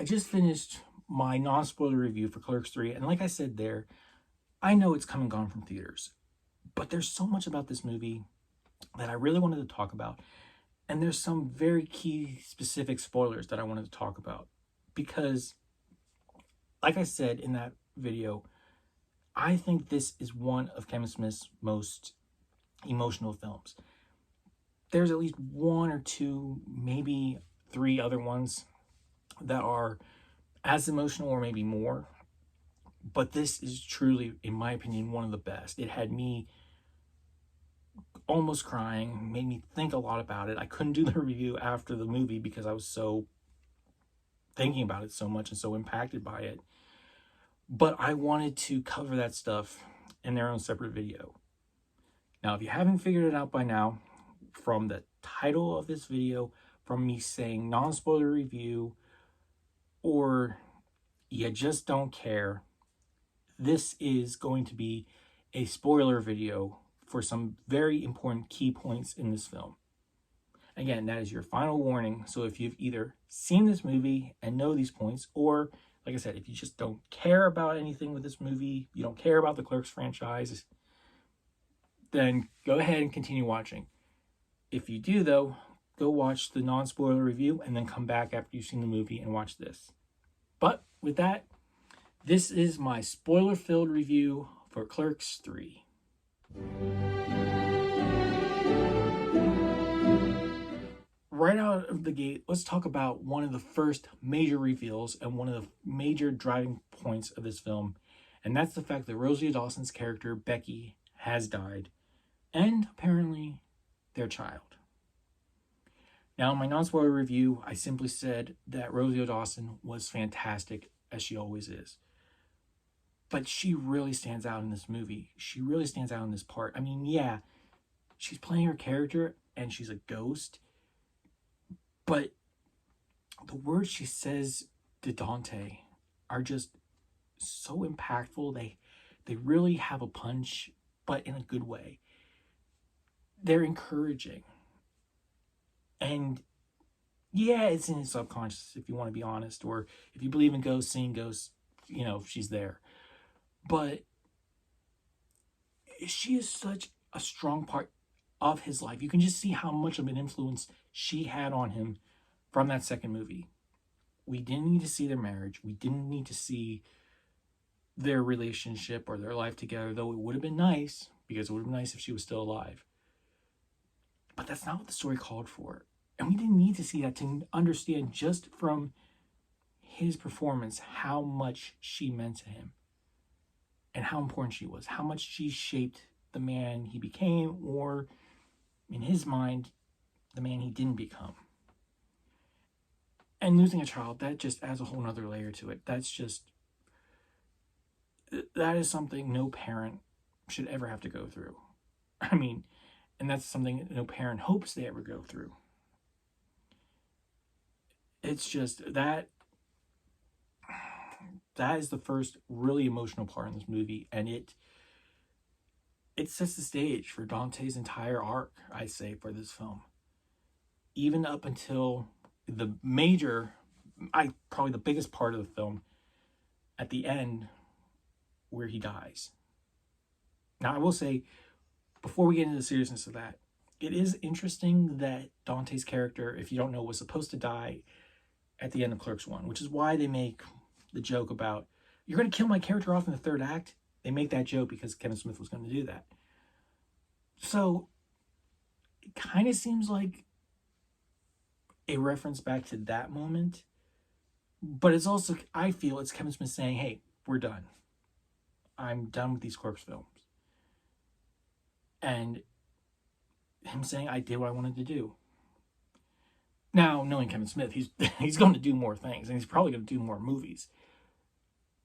I just finished my non-spoiler review for Clerks 3, and like I said there, I know it's come and gone from theaters, but there's so much about this movie that I really wanted to talk about, and there's some very key specific spoilers that I wanted to talk about because, like I said in that video, I think this is one of Kevin Smith's most emotional films. There's at least one or two, maybe three other ones that are as emotional or maybe more. But this is truly, in my opinion, one of the best. It had me almost crying, made me think a lot about it. I couldn't do the review after the movie because I was so thinking about it so much and so impacted by it. But I wanted to cover that stuff in their own separate video. Now, if you haven't figured it out by now, from the title of this video, from me saying non-spoiler review, or you just don't care, this is going to be a spoiler video for some very important key points in this film. Again, that is your final warning. So if you've either seen this movie and know these points, or like I said, if you just don't care about anything with this movie, you don't care about the Clerks franchise, then go ahead and continue watching. If you do, though, go watch the non-spoiler review and then come back after you've seen the movie and watch this. But with that, this is my spoiler-filled review for Clerks 3. Right out of the gate, let's talk about one of the first major reveals and one of the major driving points of this film, and that's the fact that Rosario Dawson's character, Becky, has died, and apparently their child. Now, in my non-spoiler review, I simply said that Rosario Dawson was fantastic, as she always is. But she really stands out in this movie. She really stands out in this part. I mean, yeah, she's playing her character and she's a ghost, but the words she says to Dante are just so impactful. They really have a punch, but in a good way. They're encouraging. And yeah, it's in his subconscious, if you want to be honest, or if you believe in ghosts, seeing ghosts, she's there. But she is such a strong part of his life. You can just see how much of an influence she had on him from that second movie. We didn't need to see their marriage. We didn't need to see their relationship or their life together, though it would have been nice, because it would have been nice if she was still alive. But that's not what the story called for. And we didn't need to see that to understand just from his performance how much she meant to him and how important she was, how much she shaped the man he became, or in his mind, the man he didn't become. And losing a child, that just adds a whole nother layer to it. That is something no parent should ever have to go through. I mean, and that's something no parent hopes they ever go through. It's just that is the first really emotional part in this movie, and it sets the stage for Dante's entire arc, I say, for this film. Even up until the probably the biggest part of the film, at the end, where he dies. Now, I will say, before we get into the seriousness of that, it is interesting that Dante's character, if you don't know, was supposed to die at the end of Clerks 1, which is why they make the joke about, you're going to kill my character off in the third act? They make that joke because Kevin Smith was going to do that. So, it kind of seems like a reference back to that moment, but it's also, I feel it's Kevin Smith saying, hey, we're done. I'm done with these corpse films. And him saying, I did what I wanted to do. Now, knowing Kevin Smith, he's going to do more things, and he's probably going to do more movies.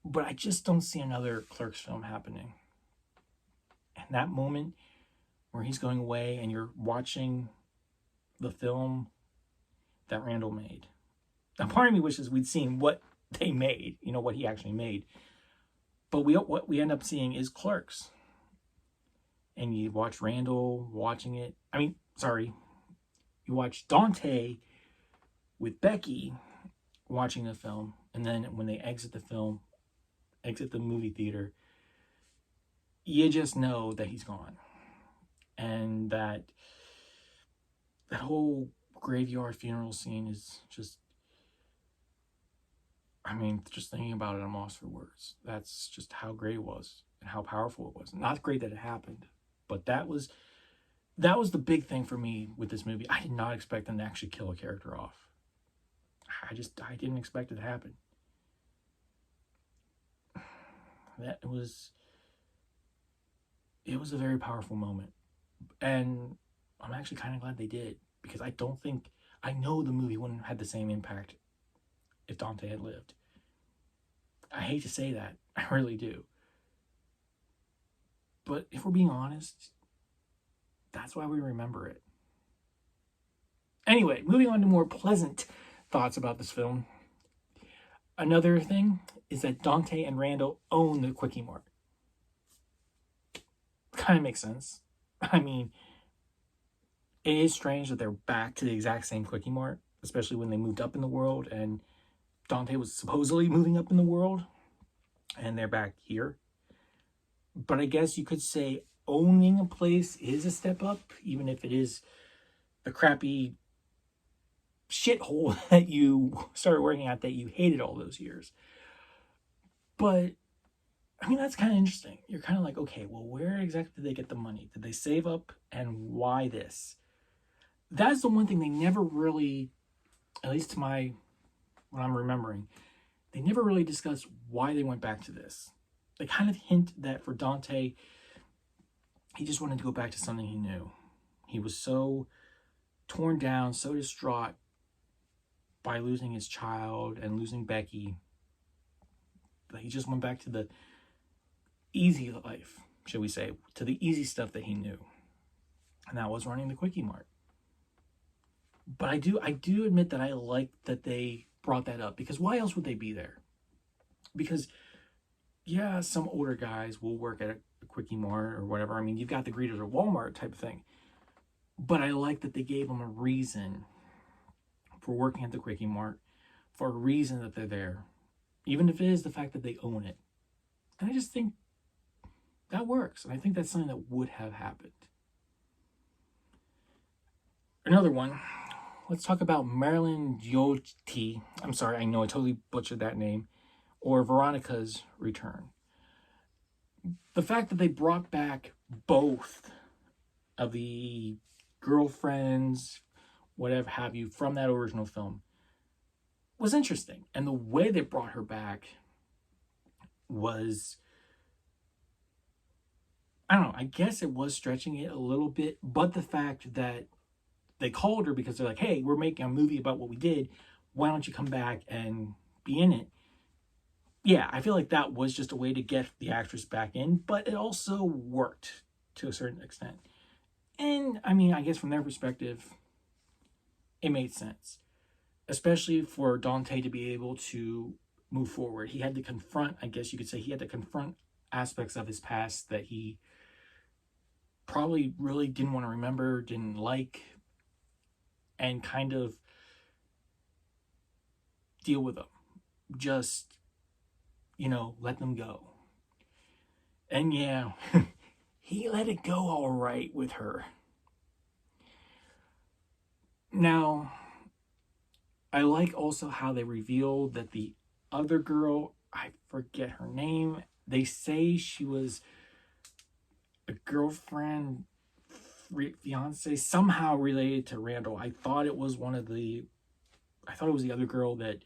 But I just don't see another Clerks film happening. And that moment where he's going away and you're watching the film that Randall made. Now, part of me wishes we'd seen what they made, what he actually made. But what we end up seeing is Clerks. And you watch Randall watching it. You watch Dante with Becky watching the film, and then when they exit the movie theater, you just know that he's gone. And that whole graveyard funeral scene is just, I mean, just thinking about it, I'm lost for words. That's just how great it was and how powerful it was. Not great that it happened, but that was the big thing for me with this movie. I did not expect them to actually kill a character off. I didn't expect it to happen. It was a very powerful moment. And I'm actually kind of glad they did, because I know the movie wouldn't have had the same impact if Dante had lived. I hate to say that. I really do. But if we're being honest, that's why we remember it. Anyway, moving on to more pleasant thoughts about this film. Another thing is that Dante and Randall own the Quickie Mart. Kind of makes sense. I mean, it is strange that they're back to the exact same Quickie Mart, especially when they moved up in the world and Dante was supposedly moving up in the world and they're back here. But I guess you could say owning a place is a step up, even if it is the crappy shithole that you started working at that you hated all those years. But I mean, that's kind of interesting. You're kind of like, okay, well, where exactly did they get the money? Did they save up, and why this? That's the one thing they never really, at least to what I'm remembering, they never really discussed why they went back to this. They kind of hint that for Dante, he just wanted to go back to something he knew. He was so torn down, so distraught by losing his child and losing Becky, that he just went back to the easy life, shall we say, to the easy stuff that he knew. And that was running the Quickie Mart. But I do admit that I like that they brought that up, because why else would they be there? Because, yeah, some older guys will work at a Quickie Mart or whatever. I mean, you've got the greeters at Walmart type of thing. But I like that they gave them a reason for working at the Quickie Mart, for a reason that they're there, even if it is the fact that they own it. And I just think that works. And I think that's something that would have happened. Another one. Let's talk about Marilyn Giolti. I'm sorry, I know I totally butchered that name. Or Veronica's Return. The fact that they brought back both of the girlfriends, whatever have you, from that original film was interesting. And the way they brought her back was, I don't know, I guess it was stretching it a little bit, but the fact that they called her because they're like, hey, we're making a movie about what we did, why don't you come back and be in it? Yeah, I feel like that was just a way to get the actress back in, but it also worked to a certain extent. And, I mean, I guess from their perspective, it made sense. Especially for Dante to be able to move forward. He had to confront, I guess you could say, he had to confront aspects of his past that he probably really didn't want to remember, didn't like, and kind of deal with them. Just, let them go. And yeah, he let it go all right with her. Now, I like also how they revealed that the other girl, I forget her name, they say she was a girlfriend, fiance, somehow related to Randall. I thought it was the other girl that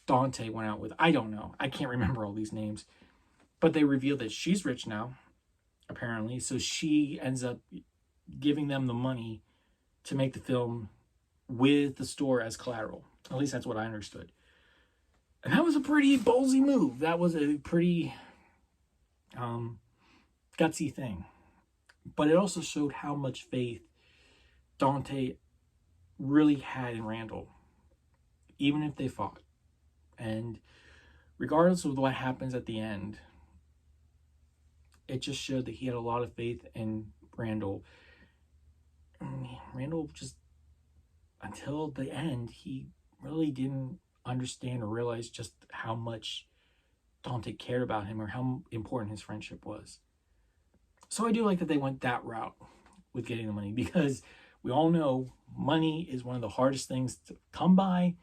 Dante went out with. I don't know. I can't remember all these names. But they reveal that she's rich now, apparently. So she ends up giving them the money to make the film with the store as collateral. At least that's what I understood. And that was a pretty ballsy move. That was a pretty gutsy thing. But it also showed how much faith Dante really had in Randall, even if they fought. And regardless of what happens at the end, it just showed that he had a lot of faith in Randall. Randall just, until the end, he really didn't understand or realize just how much Dante cared about him or how important his friendship was. So I do like that they went that route with getting the money, because we all know money is one of the hardest things to come by.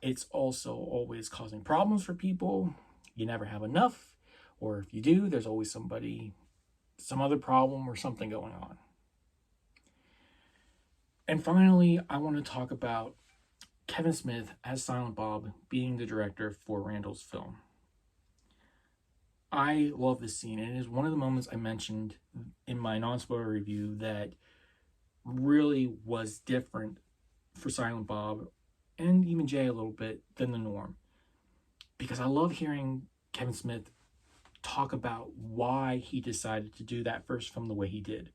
It's also always causing problems for people. You never have enough, or if you do, there's always some other problem or something going on. And finally, I want to talk about Kevin Smith as Silent Bob being the director for Randall's film. I love this scene, and it is one of the moments I mentioned in my non-spoiler review that really was different for Silent Bob, and even Jay a little bit, than the norm. Because I love hearing Kevin Smith talk about why he decided to do that first film the way he did.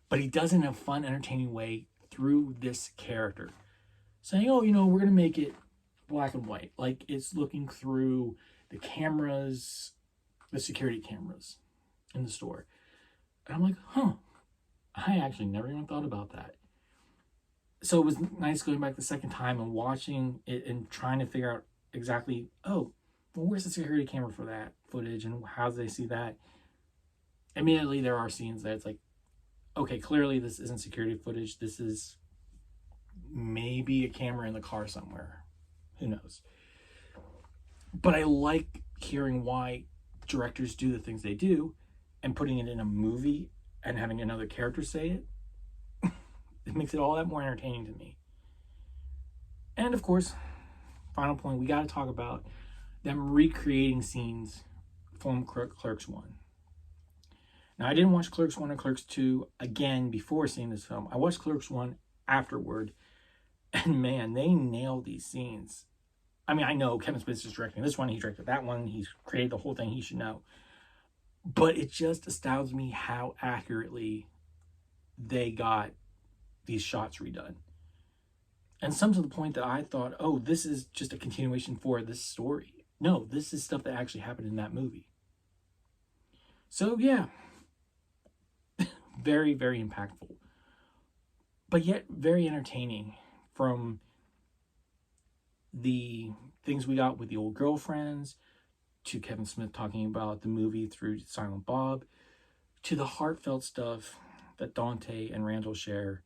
But he does it in a fun, entertaining way through this character. Saying, oh, we're going to make it black and white. Like, it's looking through the cameras, the security cameras in the store. And I'm like, I actually never even thought about that. So it was nice going back the second time and watching it and trying to figure out exactly, where's the security camera for that footage and how do they see that? Immediately there are scenes that it's like, okay, clearly this isn't security footage. This is maybe a camera in the car somewhere. Who knows? But I like hearing why directors do the things they do, and putting it in a movie and having another character say it. It makes it all that more entertaining to me. And of course, final point, we got to talk about them recreating scenes from Clerks 1. Now, I didn't watch Clerks 1 or Clerks 2 again before seeing this film. I watched Clerks 1 afterward, and man, they nailed these scenes. I mean, I know Kevin Smith is directing this one, he directed that one, he's created the whole thing, he should know. But it just astounds me how accurately they got these shots redone. And some to the point that I thought, oh, this is just a continuation for this story. No, this is stuff that actually happened in that movie. So yeah, very, very impactful. But yet very entertaining, from the things we got with the old girlfriends, to Kevin Smith talking about the movie through Silent Bob, to the heartfelt stuff that Dante and Randall share,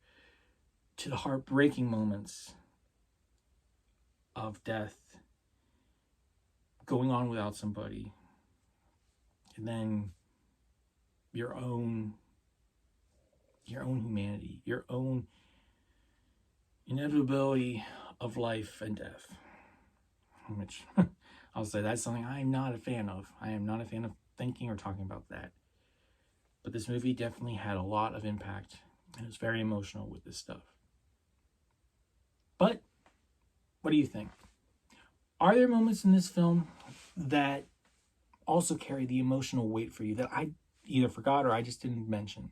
to the heartbreaking moments of death, going on without somebody, and then your own humanity, your own inevitability of life and death. Which, I'll say, that's something I'm not a fan of. I am not a fan of thinking or talking about that. But this movie definitely had a lot of impact, and it was very emotional with this stuff. But what do you think? Are there moments in this film that also carry the emotional weight for you that I either forgot or I just didn't mention?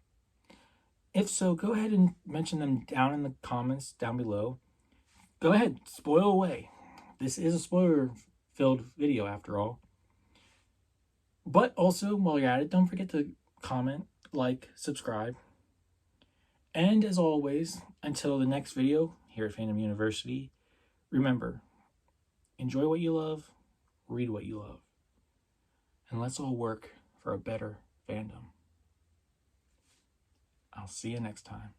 If so, go ahead and mention them down in the comments down below. Go ahead, spoil away. This is a spoiler-filled video after all. But also, while you're at it, don't forget to comment, like, subscribe. And as always, until the next video here at Fandom University, remember, enjoy what you love, read what you love, and let's all work for a better fandom. I'll see you next time.